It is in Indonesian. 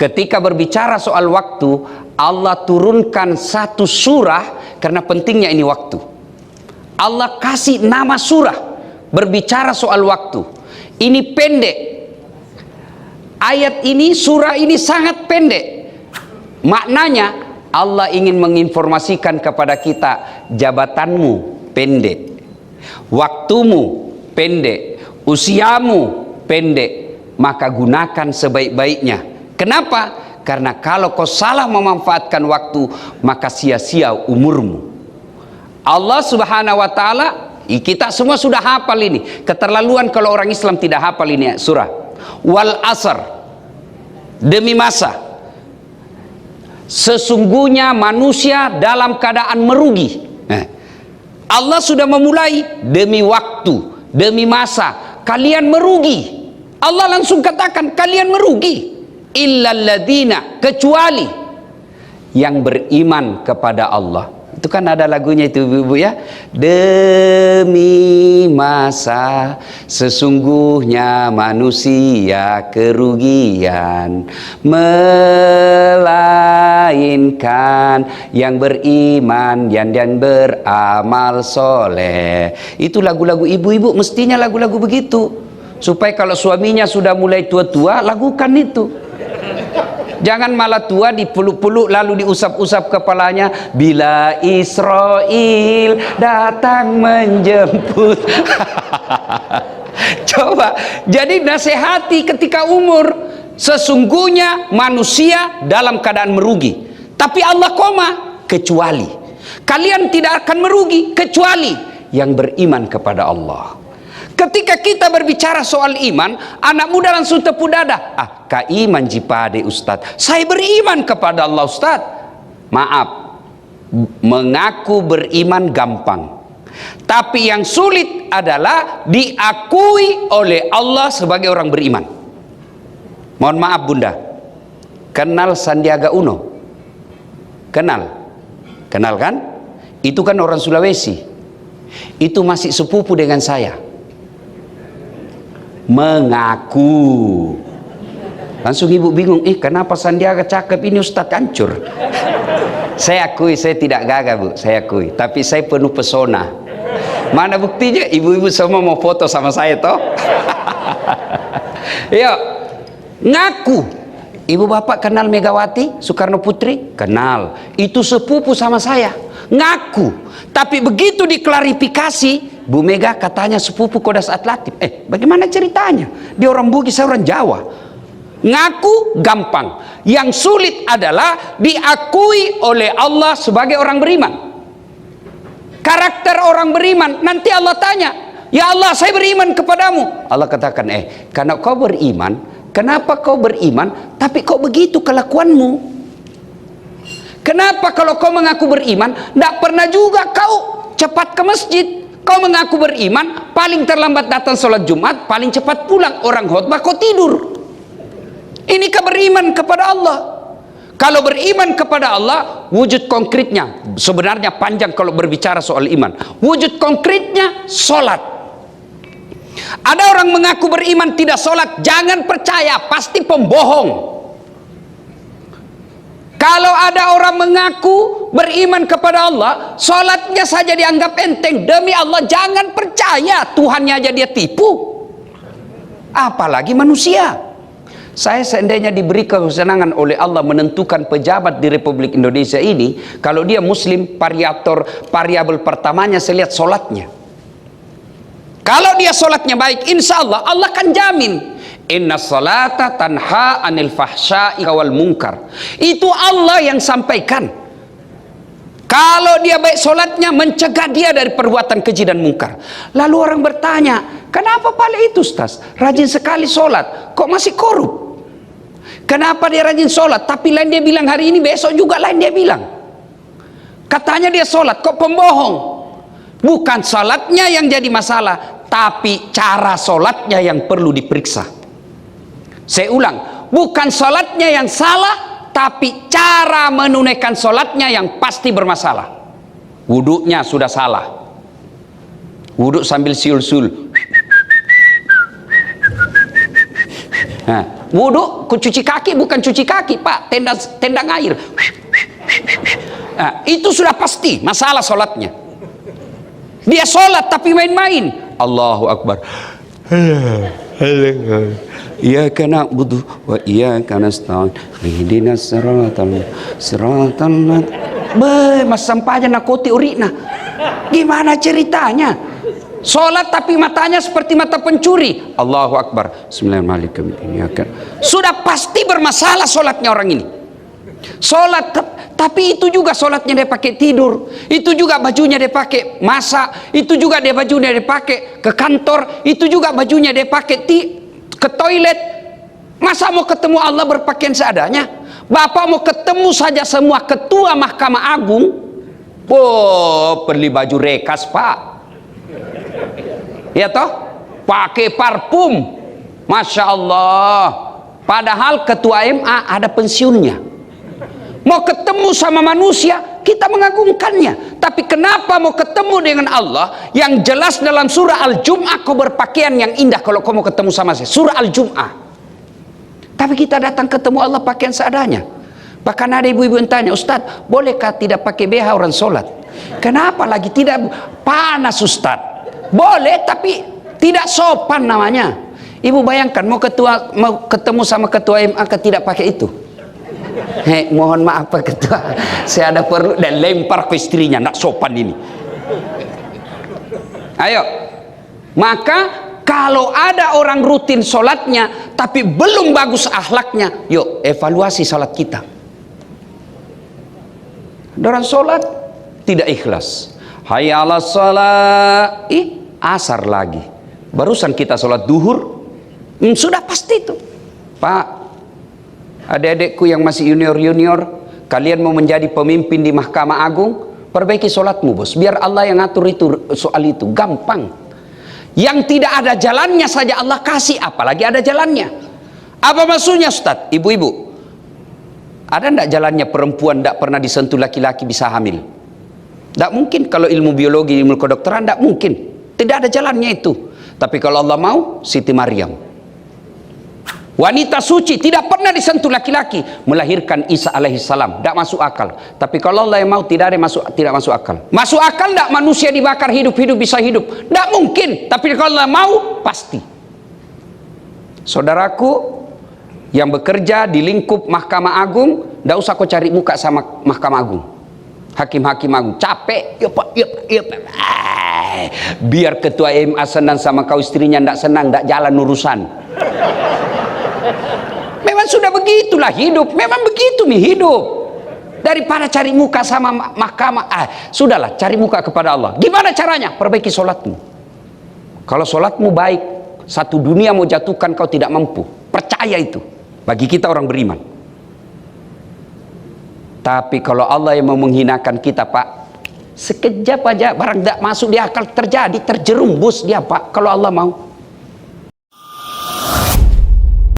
Ketika berbicara soal waktu, Allah turunkan satu surah karena pentingnya ini waktu. Allah kasih nama surah berbicara soal waktu. Ini pendek. Ayat ini, surah ini sangat pendek. Maknanya Allah ingin menginformasikan kepada kita, jabatanmu pendek, waktumu pendek, usiamu pendek, maka gunakan sebaik-baiknya. Kenapa? Karena kalau kau salah memanfaatkan waktu, maka sia-sia umurmu. Allah Subhanahu wa ta'ala, kita semua sudah hafal ini. Keterlaluan kalau orang Islam tidak hafal ini surah. Wal asr, demi masa. Sesungguhnya manusia dalam keadaan merugi. Allah sudah memulai demi waktu, demi masa. Kalian merugi. Allah langsung katakan kalian merugi. Illalladzina, kecuali yang beriman kepada Allah. Itu kan ada lagunya itu ibu-ibu ya. Demi masa sesungguhnya manusia kerugian, melainkan yang beriman dan beramal soleh. Itu lagu-lagu ibu-ibu, mestinya lagu-lagu begitu, supaya kalau suaminya sudah mulai tua-tua, lakukan itu. Jangan malah tua dipeluk-peluk lalu diusap-usap kepalanya, bila Israel datang menjemput. Coba, jadi nasihati ketika umur, sesungguhnya manusia dalam keadaan merugi. Tapi Allah koma, kecuali kalian tidak akan merugi kecuali yang beriman kepada Allah. Ketika kita berbicara soal iman, anak muda langsung tepuk dada. Ka iman jipade Ustadz, saya beriman kepada Allah Ustadz. Maaf, mengaku beriman gampang, tapi yang sulit adalah diakui oleh Allah sebagai orang beriman. Mohon maaf Bunda, kenal Sandiaga Uno? Kenal kan? Itu kan orang Sulawesi. Itu masih sepupu dengan saya. Mengaku. Langsung ibu bingung, kenapa Sandiaga cakep ini Ustadz, hancur. Saya akui, saya tidak gagah Bu, saya akui, tapi saya penuh pesona. Mana buktinya? Ibu-ibu semua mau foto sama saya toh. Yuk, ngaku. Ibu bapak kenal Megawati Soekarno Putri? Kenal. Itu sepupu sama saya. Ngaku. Tapi begitu diklarifikasi, Bu Mega katanya sepupu Kodas Atlatif. Bagaimana ceritanya? Dia orang Bugis, saya orang Jawa. Ngaku gampang. Yang sulit adalah diakui oleh Allah sebagai orang beriman. Karakter orang beriman, nanti Allah tanya, ya Allah saya beriman kepadamu. Allah katakan, karena kau beriman, kenapa kau beriman tapi kok begitu kelakuanmu? Kenapa kalau kau mengaku beriman, tidak pernah juga kau cepat ke masjid? Kau mengaku beriman, paling terlambat datang sholat Jumat, paling cepat pulang. Orang khutbah kau tidur. Ini beriman kepada Allah. Kalau beriman kepada Allah, wujud konkretnya sebenarnya panjang kalau berbicara soal iman. Wujud konkretnya sholat. Ada orang mengaku beriman tidak sholat, jangan percaya, pasti pembohong. Kalau ada orang mengaku beriman kepada Allah, sholatnya saja dianggap enteng, demi Allah jangan percaya, Tuhannya aja dia tipu, apalagi manusia. Saya seandainya diberi kesenangan oleh Allah menentukan pejabat di Republik Indonesia ini, kalau dia muslim, variabel pertamanya saya lihat sholatnya. Kalau dia sholatnya baik, insya Allah Allah akan jamin. Inna salata tanha anil fahsya'i wal munkar. Itu Allah yang sampaikan. Kalau dia baik sholatnya, mencegah dia dari perbuatan keji dan mungkar. Lalu orang bertanya, kenapa pala itu Ustaz? Rajin sekali sholat, kok masih korup? Kenapa dia rajin sholat, tapi lain dia bilang hari ini, besok juga lain dia bilang. Katanya dia sholat, kok pembohong? Bukan sholatnya yang jadi masalah, tapi cara sholatnya yang perlu diperiksa. Saya ulang, bukan sholatnya yang salah, tapi cara menunaikan sholatnya yang pasti bermasalah. Wuduknya sudah salah, wuduk sambil siul-siul. Wudhu, cuci kaki bukan cuci kaki Pak, tendang air. Nah, itu sudah pasti masalah sholatnya. Dia sholat tapi main-main. Allahu Akbar. Iyyaka na'budu wa iyyaka nasta'in. Ihdinas siratal mas sampahnya nakoti urina. Gimana ceritanya? Sholat tapi matanya seperti mata pencuri. Allahu Akbar. Bismillahirrahmanirrahim. Sudah pasti bermasalah sholatnya orang ini. Sholat tapi itu juga sholatnya dia pakai tidur, itu juga bajunya dia pakai masak, itu juga dia bajunya dia pakai ke kantor, itu juga bajunya dia pakai ke toilet. Masa mau ketemu Allah berpakaian seadanya? Bapak mau ketemu saja semua ketua Mahkamah Agung, beli baju rekas Pak. Ya toh, pakai parfum, masya Allah. Padahal ketua MA ada pensiunnya. Mau ketemu sama manusia, kita mengagungkannya. Tapi kenapa mau ketemu dengan Allah yang jelas dalam surah Al-Jum'ah kau berpakaian yang indah kalau kau mau ketemu sama saya? Surah Al-Jum'ah. Tapi kita datang ketemu Allah pakaian seadanya. Bahkan ada ibu-ibu yang tanya, Ustadz, bolehkah tidak pakai BH orang sholat? Kenapa lagi tidak panas Ustadz? Boleh, tapi tidak sopan namanya. Ibu bayangkan mau ketemu sama ketua MA tidak pakai itu. Mohon maaf Pak Ketua, saya ada perlu, dan lempar ke istrinya, nak sopan ini. Ayo, maka kalau ada orang rutin sholatnya tapi belum bagus akhlaknya, yuk evaluasi sholat kita. Orang sholat tidak ikhlas, hayya 'alas shalah, asar lagi. Barusan kita sholat duhur, sudah pasti itu. Pak, adik-adikku yang masih junior, kalian mau menjadi pemimpin di Mahkamah Agung, perbaiki sholatmu bos, biar Allah yang ngatur itu soal itu, gampang. Yang tidak ada jalannya saja Allah kasih, apalagi ada jalannya. Apa maksudnya Ustadz? Ibu-ibu, ada enggak jalannya perempuan tidak pernah disentuh laki-laki bisa hamil? Tidak mungkin. Kalau ilmu biologi, ilmu kedokteran tidak mungkin, tidak ada jalannya itu. Tapi kalau Allah mau, Siti Maryam, wanita suci, tidak pernah disentuh laki-laki, melahirkan Isa alaihissalam, tidak masuk akal. Tapi kalau Allah yang mau, tidak masuk akal. Masuk akal tidak manusia dibakar hidup-hidup bisa hidup? Tidak mungkin. Tapi kalau Allah mau, pasti. Saudaraku yang bekerja di lingkup Mahkamah Agung, tidak usah kau cari muka sama Mahkamah Agung, hakim-hakim agung, capek. Biar ketua MA senang sama kau, istrinya tidak senang, tidak jalan urusan. Memang sudah begitulah hidup, memang begitu nih hidup. Daripada cari muka sama mahkamah, sudahlah cari muka kepada Allah. Gimana caranya? Perbaiki sholatmu. Kalau sholatmu baik, satu dunia mau jatuhkan kau tidak mampu. Percaya itu bagi kita orang beriman. Tapi kalau Allah yang mau menghinakan kita Pak, sekejap aja barang tidak masuk di akal terjadi, terjerumus dia Pak, kalau Allah mau.